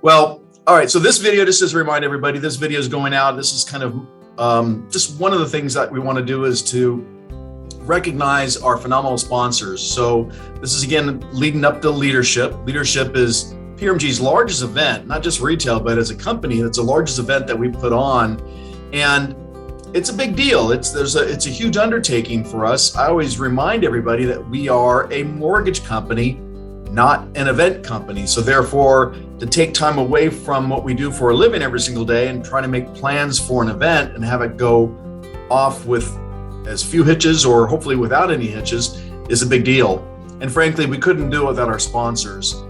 Well, all right. So this video, just as a reminder, everybody, this video is going out. This is kind of just one of the things that we want to do is to recognize our phenomenal sponsors. So this is, again, leading up to Leadership. Leadership is PRMG's largest event, not just retail, but as a company, it's the largest event that we put on. And it's a big deal. It's a huge undertaking for us. I always remind everybody that we are a mortgage company, not an event company. So therefore, to take time away from what we do for a living every single day and try to make plans for an event and have it go off with as few hitches or hopefully without any hitches is a big deal. And frankly, we couldn't do it without our sponsors.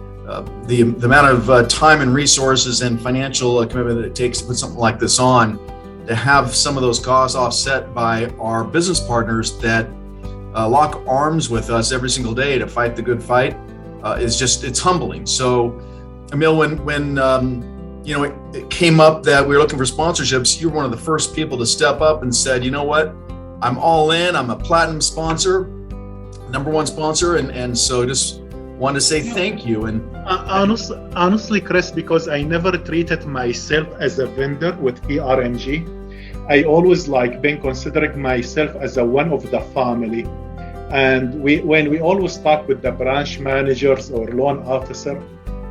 The amount of time and resources and financial commitment that it takes to put something like this on, to have some of those costs offset by our business partners that lock arms with us every single day to fight the good fight, it's humbling. So, Emil, when it came up that we were looking for sponsorships, you were one of the first people to step up and said, you know what, I'm all in. I'm a platinum sponsor, #1 sponsor, and so just wanted to say thank you. And honestly, Chris, because I never treated myself as a vendor with PRMG, I always been considering myself as one of the family. And when we always talk with the branch managers or loan officer,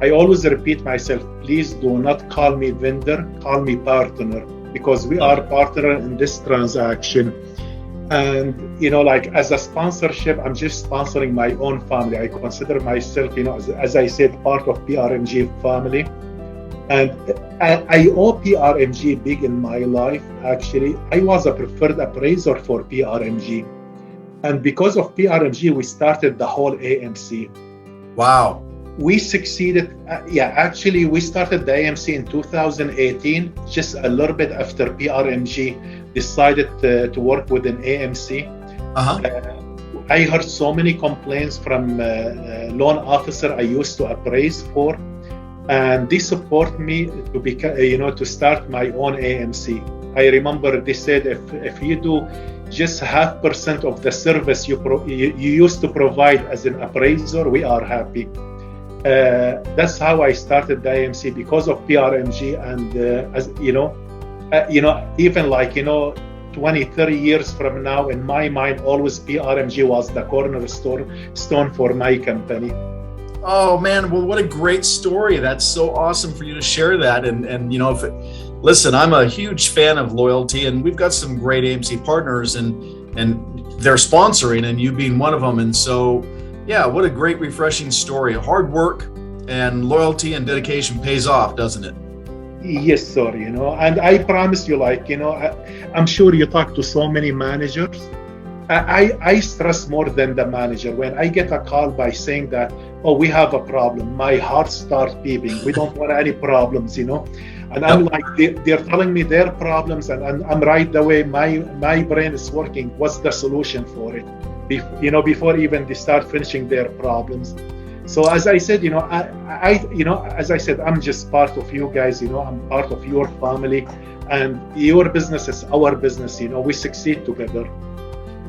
I always repeat myself, please do not call me vendor, call me partner, because we are partner in this transaction. And, as a sponsorship, I'm just sponsoring my own family. I consider myself, as I said, part of PRMG family. And I owe PRMG big in my life, actually. I was a preferred appraiser for PRMG. And because of PRMG, we started the whole AMC. Wow. We succeeded. Actually, we started the AMC in 2018, just a little bit after PRMG decided to work with an AMC. I heard so many complaints from loan officer I used to appraise for, and they support me to start my own AMC. I remember they said if you do just 0.5% of the service you used to provide as an appraiser, we are happy. That's how I started the AMC, because of PRMG, and even 20, 30 years from now, in my mind, always PRMG was the cornerstone for my company. Oh man, well, what a great story. That's so awesome for you to share that. And listen, I'm a huge fan of loyalty, and we've got some great AMC partners, and they're sponsoring, and you being one of them. And so, yeah, what a great, refreshing story. Hard work and loyalty and dedication pays off, doesn't it? Yes, sir. And I promise you, I'm sure you talk to so many managers. I stress more than the manager. When I get a call by saying that, oh, we have a problem, my heart starts beating. We don't want any problems, And I'm like, they're telling me their problems, and I'm right away, my brain is working. What's the solution for it? Before even they start finishing their problems. So as I said, as I said, I'm just part of you guys. I'm part of your family, and your business is our business. We succeed together.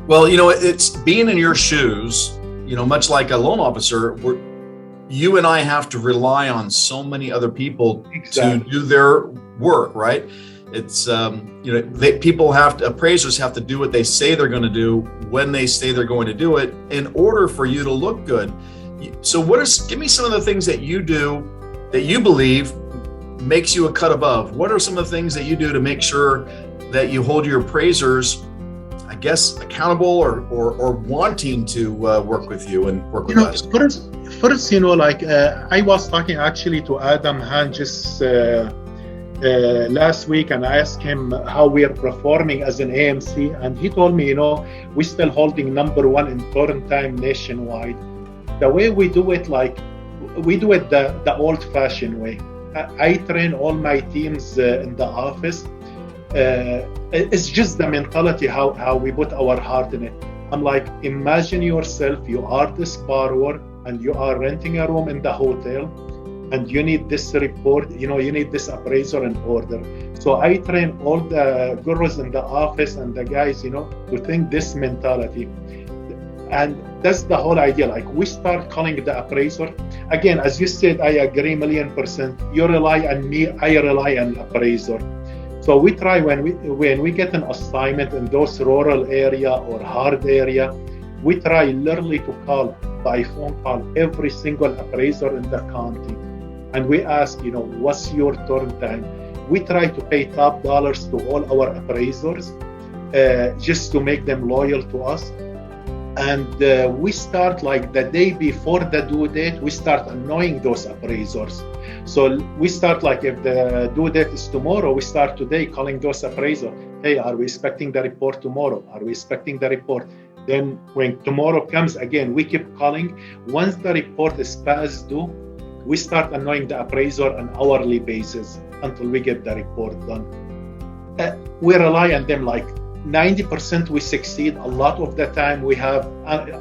Well, it's being in your shoes. Much like a loan officer, you and I have to rely on so many other people to do their work, right? It's appraisers have to do what they say they're going to do when they say they're going to do it in order for you to look good. So give me some of the things that you do that you believe makes you a cut above. What are some of the things that you do to make sure that you hold your appraisers, I guess, accountable or wanting to work with you and work with us? First, I was talking actually to Adam Han just last week, and I asked him how we are performing as an AMC, and he told me, we're still holding #1 in turn time nationwide. The way we do it, we do it the old-fashioned way. I train all my teams in the office. It's just the mentality, how we put our heart in it. I'm like, imagine yourself, you are this borrower, and you are renting a room in the hotel, and you need this report, you need this appraisal in order. So I train all the girls in the office and the guys, to think this mentality. And that's the whole idea. Like we start calling the appraiser. Again, as you said, I agree 1,000,000%. You rely on me, I rely on appraiser. So we try when we get an assignment in those rural area or hard area, we try literally to call by phone call every single appraiser in the county. And we ask, what's your turn time? We try to pay top dollars to all our appraisers just to make them loyal to us. And we start like the day before the due date, we start annoying those appraisers. So we start like if the due date is tomorrow, we start today calling those appraisers. Hey, are we expecting the report tomorrow? Are we expecting the report? Then when tomorrow comes again, we keep calling. Once the report is past due, we start annoying the appraiser on hourly basis until we get the report done. We rely on them like 90% we succeed. A lot of the time we have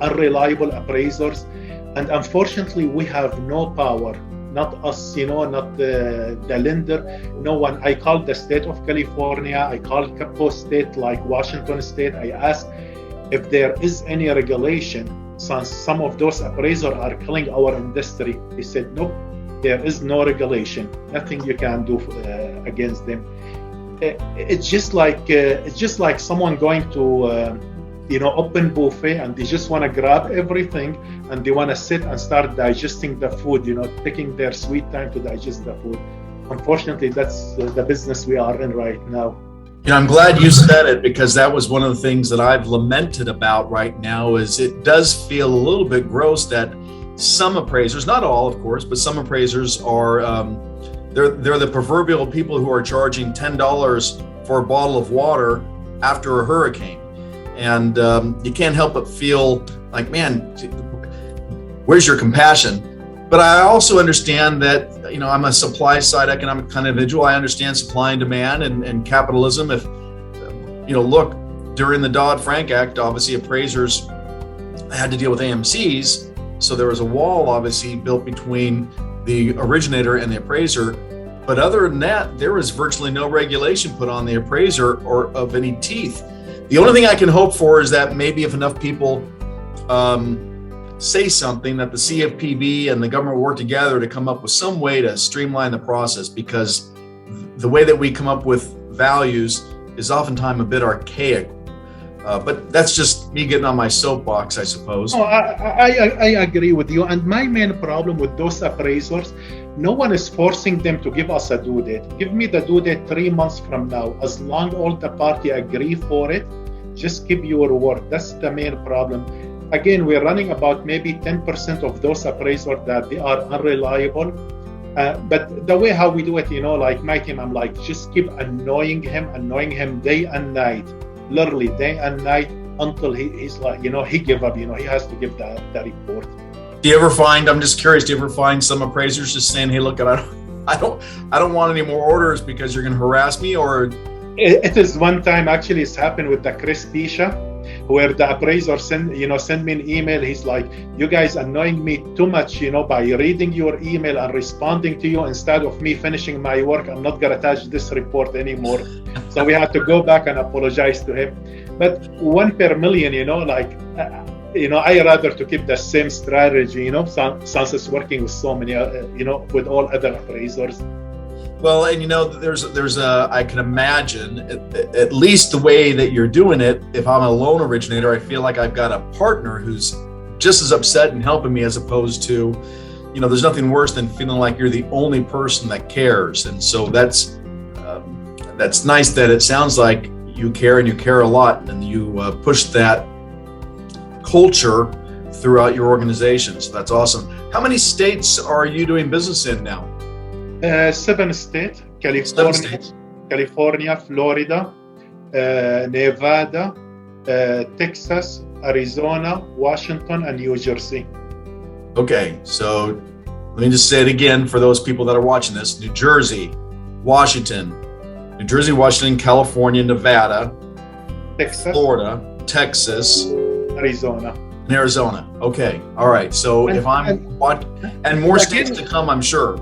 unreliable appraisers, and unfortunately we have no power. Not us, not the lender. No one. I called the state of California. I called Capo state like Washington state. I asked if there is any regulation, since some of those appraisers are killing our industry. They said, nope, there is no regulation. Nothing you can do against them. It's just like someone going to open buffet and they just want to grab everything and they want to sit and start digesting the food, taking their sweet time to digest the food. Unfortunately, that's the business we are in right now. I'm glad you said it, because that was one of the things that I've lamented about right now. Is it does feel a little bit gross that some appraisers, not all of course, but some appraisers are they're the proverbial people who are charging $10 for a bottle of water after a hurricane. And you can't help but feel like, man, where's your compassion? But I also understand that, I'm a supply side economic kind of individual. I understand supply and demand and capitalism. If, look, during the Dodd-Frank Act, obviously appraisers had to deal with AMCs. So there was a wall obviously built between the originator and the appraiser. But other than that, there was virtually no regulation put on the appraiser or of any teeth. The only thing I can hope for is that maybe if enough people say something, that the CFPB and the government work together to come up with some way to streamline the process, because the way that we come up with values is oftentimes a bit archaic. But that's just me getting on my soapbox, I suppose. Oh, I agree with you. And my main problem with those appraisers, no one is forcing them to give us a due date. Give me the due date 3 months from now. As long all the party agree for it, just keep your word. That's the main problem. Again, we're running about maybe 10% of those appraisers that they are unreliable. But the way how we do it, like my team, I'm like, just keep annoying him day and night, literally day and night, until he's like, he give up, he has to give the report. Do you ever find, I'm just curious, do you ever find some appraisers just saying, hey, look, I don't want any more orders because you're going to harass me? Or it is one time actually it's happened with the Chris Pisha, where the appraiser send me an email. He's like, you guys annoying me too much, by reading your email and responding to you instead of me finishing my work. I'm not gonna touch this report anymore. So we had to go back and apologize to him. But 1 per million, I rather to keep the same strategy, since it's working with so many, with all other appraisers. Well, and there's I can imagine at least the way that you're doing it. If I'm a loan originator, I feel like I've got a partner who's just as upset and helping me, as opposed to, there's nothing worse than feeling like you're the only person that cares. And so that's nice that it sounds like you care, and you care a lot, and you push that culture throughout your organization. So that's awesome. How many states are you doing business in now? 7 states: California, Florida, Nevada, Texas, Arizona, Washington, and New Jersey. Okay, so let me just say it again for those people that are watching this: New Jersey, Washington, California, Nevada, Texas, Florida, Texas, Arizona. And Arizona. Okay, all right. So and more states to come, I'm sure.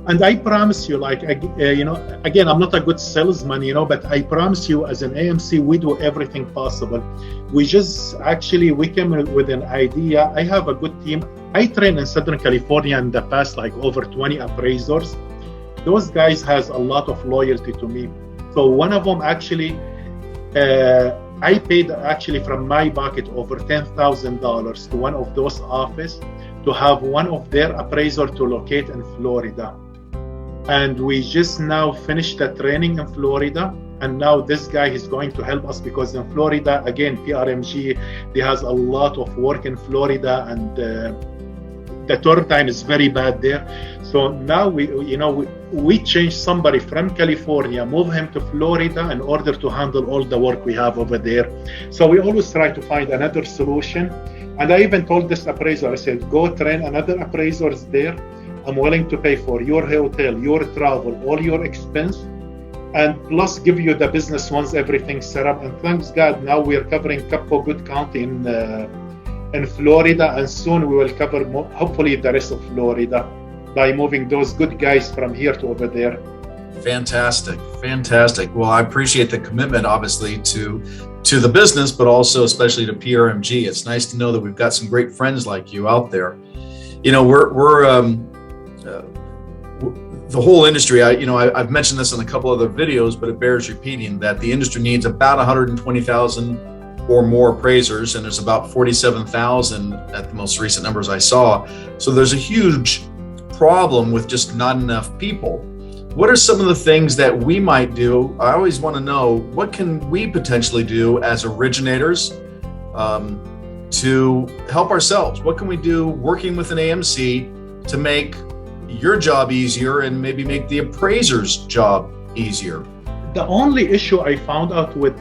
And I promise you, like, again, I'm not a good salesman, but I promise you, as an AMC, we do everything possible. We just actually, we came with an idea. I have a good team. I trained in Southern California in the past, like over 20 appraisers. Those guys has a lot of loyalty to me. So one of them actually, I paid actually from my pocket over $10,000 to one of those offices to have one of their appraiser to locate in Florida. And we just now finished the training in Florida. And now this guy is going to help us, because in Florida, again, Prmg, they has a lot of work in Florida, and the turn time is very bad there. So now we changed somebody from California, move him to Florida in order to handle all the work we have over there. So we always try to find another solution. And I even told this appraiser, I said, go train another appraisers there. I'm willing to pay for your hotel, your travel, all your expense, and plus give you the business once everything's set up. And thanks God, now we're covering Capo Good County in Florida, and soon we will cover hopefully the rest of Florida by moving those good guys from here to over there. Fantastic. Well, I appreciate the commitment, obviously, to the business, but also especially to PRMG. It's nice to know that we've got some great friends like you out there. The whole industry, I've mentioned this in a couple other videos, but it bears repeating that the industry needs about 120,000 or more appraisers, and there's about 47,000 at the most recent numbers I saw. So there's a huge problem with just not enough people. What are some of the things that we might do? I always want to know, what can we potentially do as originators to help ourselves? What can we do working with an AMC to make your job easier and maybe make the appraiser's job easier? The only issue I found out with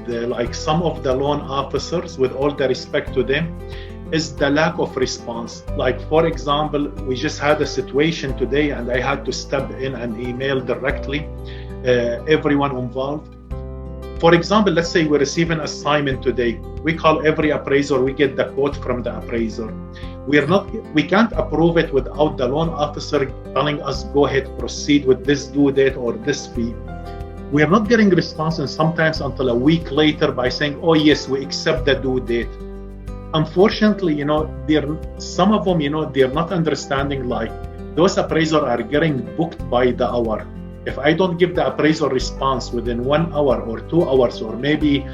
some of the loan officers, with all the respect to them, is the lack of response. Like, for example, we just had a situation today and I had to step in and email directly everyone involved. For example, let's say we receive an assignment today. We call every appraiser, we get the quote from the appraiser. We can't approve it without the loan officer telling us, go ahead, proceed with this due date or this fee. We are not getting response, and sometimes until a week later, by saying, oh yes, we accept the due date. Unfortunately, some of them, they're not understanding, like, those appraisers are getting booked by the hour. If I don't give the appraiser response within 1 hour or 2 hours, or maybe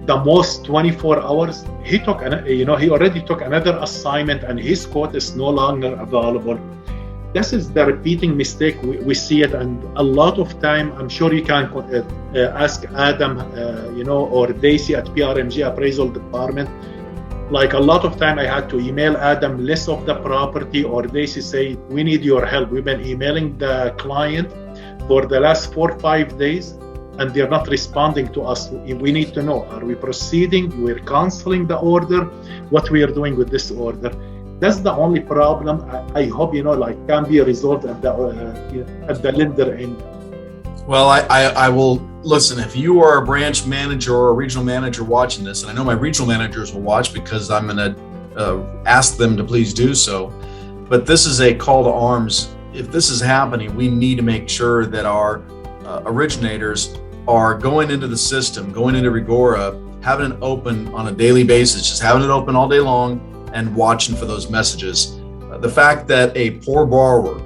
the most 24 hours, he already took another assignment and his quote is no longer available. This is the repeating mistake. We see it, and a lot of time, I'm sure you can ask Adam, or Daisy at PRMG Appraisal Department. Like, a lot of time I had to email Adam list of the property, or Daisy say, we need your help. We've been emailing the client for the last 4 or 5 days, and they're not responding to us. We need to know, are we proceeding? We're canceling the order. What we are doing with this order? That's the only problem. I hope, can be resolved at the lender end. Well, I will listen. If you are a branch manager or a regional manager watching this, and I know my regional managers will watch because I'm going to ask them to please do so, but this is a call to arms. If this is happening, we need to make sure that our originators are going into the system, going into Rigora, having it open on a daily basis, just having it open all day long and watching for those messages. The fact that a poor borrower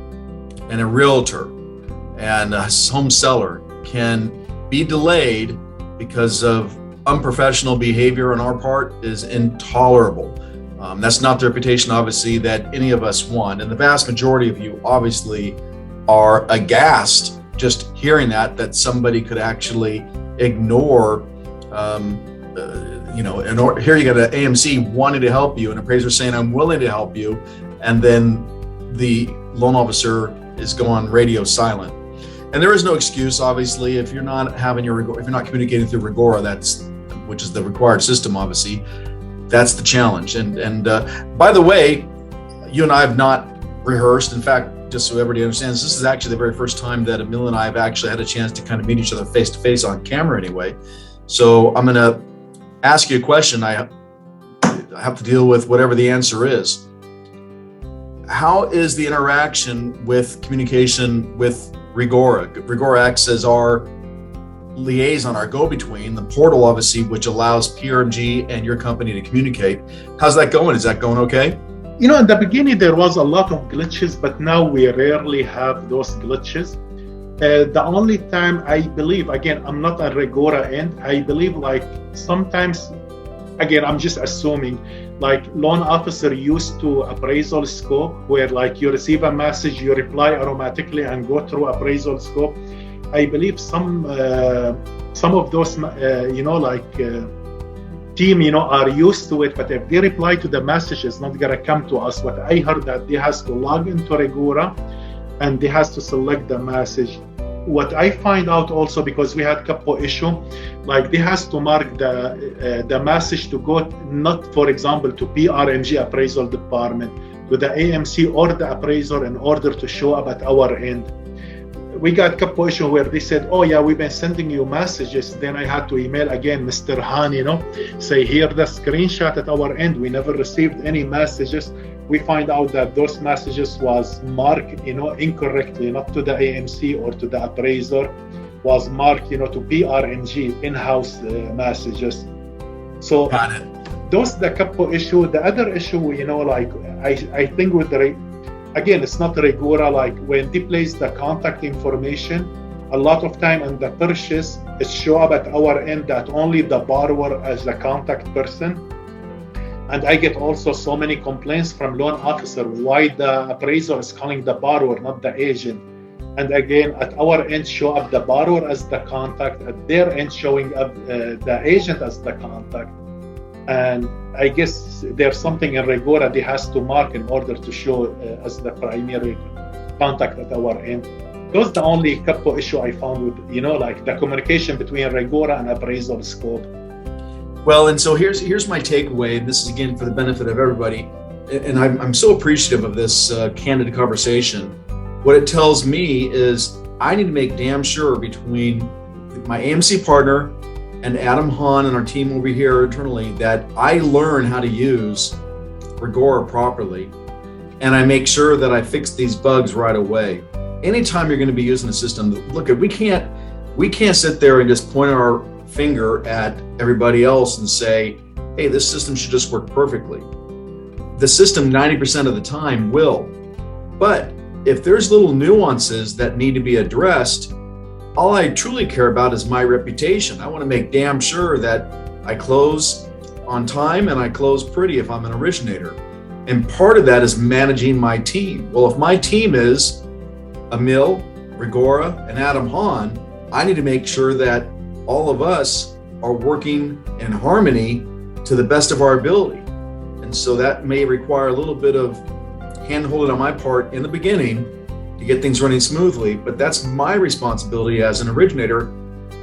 and a realtor and a home seller can be delayed because of unprofessional behavior on our part is intolerable. That's not the reputation, obviously, that any of us want. And the vast majority of you obviously are aghast just hearing that somebody could actually ignore, and here you got an AMC wanting to help you, an appraiser saying, I'm willing to help you. And then the loan officer is going radio silent. And there is no excuse, obviously, if you're not communicating through Rigora, which is the required system, obviously, that's the challenge. And by the way, you and I have not rehearsed. In fact, just so everybody understands, this is actually the very first time that Emil and I have actually had a chance to kind of meet each other face to face on camera anyway. So I'm going to ask you a question. I have to deal with whatever the answer is. how is the interaction with communication with Rigora? Rigora acts as our liaison, our go-between, the portal obviously, which allows Prmg and your company to communicate. How's that going? Is that going okay? In the beginning there was a lot of glitches, but now we rarely have those glitches. The only time I believe, again, I'm not a Rigora end, I believe like sometimes, again, I'm just assuming, like loan officer used to appraisal scope, where like you receive a message, you reply automatically and go through appraisal scope. I believe some of those, team, are used to it, but if they reply to the message, it's not gonna come to us. But I heard that they has to log into Rigora and they has to select the message. What I find out also, because we had a couple issue, like they has to mark the message to go, not for example to Prmg appraisal department, to the AMC or the appraiser in order to show up at our end. We got a couple issue where they said, oh yeah, we've been sending you messages. Then I had to email again Mr. Han, say here the screenshot at our end. We never received any messages. We find out that those messages was marked, incorrectly, not to the AMC or to the appraiser, was marked, to Prmg in-house messages. So those the couple issue. The other issue, I think with again, it's not Rigora, like when they place the contact information, a lot of time in the purchase, it show up at our end that only the borrower as the contact person. And I get also so many complaints from loan officer why the appraiser is calling the borrower, not the agent. And again, at our end show up the borrower as the contact, at their end showing up the agent as the contact. And I guess there's something in Rigora they has to mark in order to show as the primary contact at our end. Those are the only couple issue I found with, like the communication between Rigora and appraisal scope. Well, and so here's my takeaway, and this is again for the benefit of everybody, and I'm so appreciative of this candid conversation. What it tells me is I need to make damn sure between my AMC partner and Adam Hahn and our team over here internally that I learn how to use Rigora properly, and I make sure that I fix these bugs right away. Anytime you're going to be using a system, look, we can't sit there and just point our finger at everybody else and say, hey, this system should just work perfectly. The system 90% of the time will, but if there's little nuances that need to be addressed, all I truly care about is my reputation. I want to make damn sure that I close on time and I close pretty if I'm an originator. And part of that is managing my team. Well, if my team is Emil, Rigora, and Adam Hahn, I need to make sure that all of us are working in harmony to the best of our ability. And so that may require a little bit of hand-holding on my part in the beginning to get things running smoothly, but that's my responsibility as an originator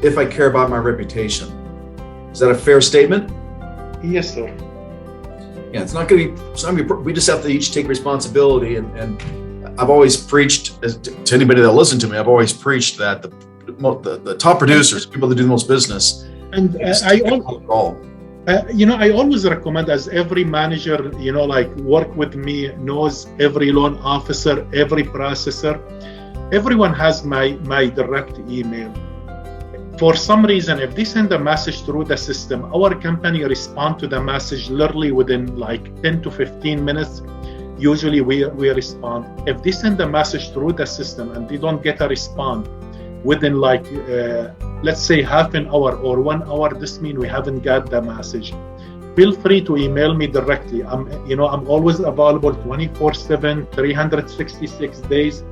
if I care about my reputation. Is that a fair statement? Yes, sir. Yeah, it's not going to be, we just have to each take responsibility. And I've always preached, to anybody that listens to me, I've always preached that the top producers, people that do the most business, and I always recommend, as every manager, work with me, knows every loan officer, every processor, everyone has my direct email. For some reason, if they send a message through the system, our company respond to the message literally within like 10 to 15 minutes. Usually we respond. If they send a message through the system and they don't get a response within let's say half an hour or 1 hour, this means we haven't got the message. Feel free to email me directly. I'm always available 24/7, 366 days,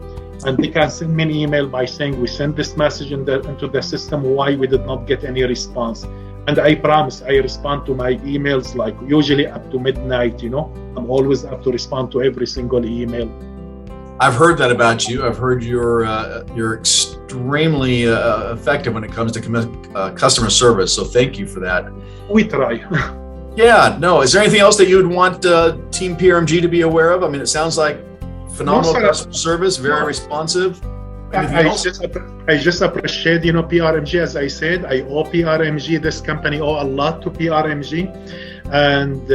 and they can send me an email by saying we sent this message into the system, why we did not get any response. And I promise I respond to my emails like usually up to midnight. I'm always up to respond to every single email. I've heard that about you. I've heard you're extremely effective when it comes to customer service. So thank you for that. We try. Yeah. No. Is there anything else that you would want Team Prmg to be aware of? I mean, it sounds like phenomenal customer service, very responsive. Anything else? I just appreciate, PRMG. As I said, I owe PRMG. This company owe a lot to PRMG, and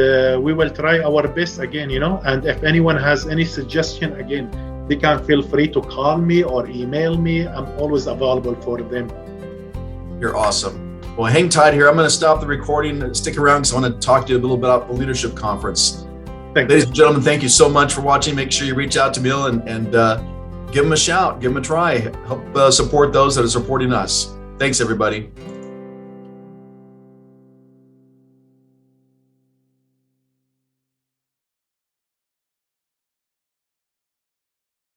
we will try our best again. And if anyone has any suggestion, again, they can feel free to call me or email me. I'm always available for them. You're awesome. Well, hang tight here. I'm going to stop the recording and stick around because I want to talk to you a little bit about the leadership conference. Ladies and gentlemen, thank you so much for watching. Make sure you reach out to Bill and give them a shout, give them a try. Help support those that are supporting us. Thanks, everybody.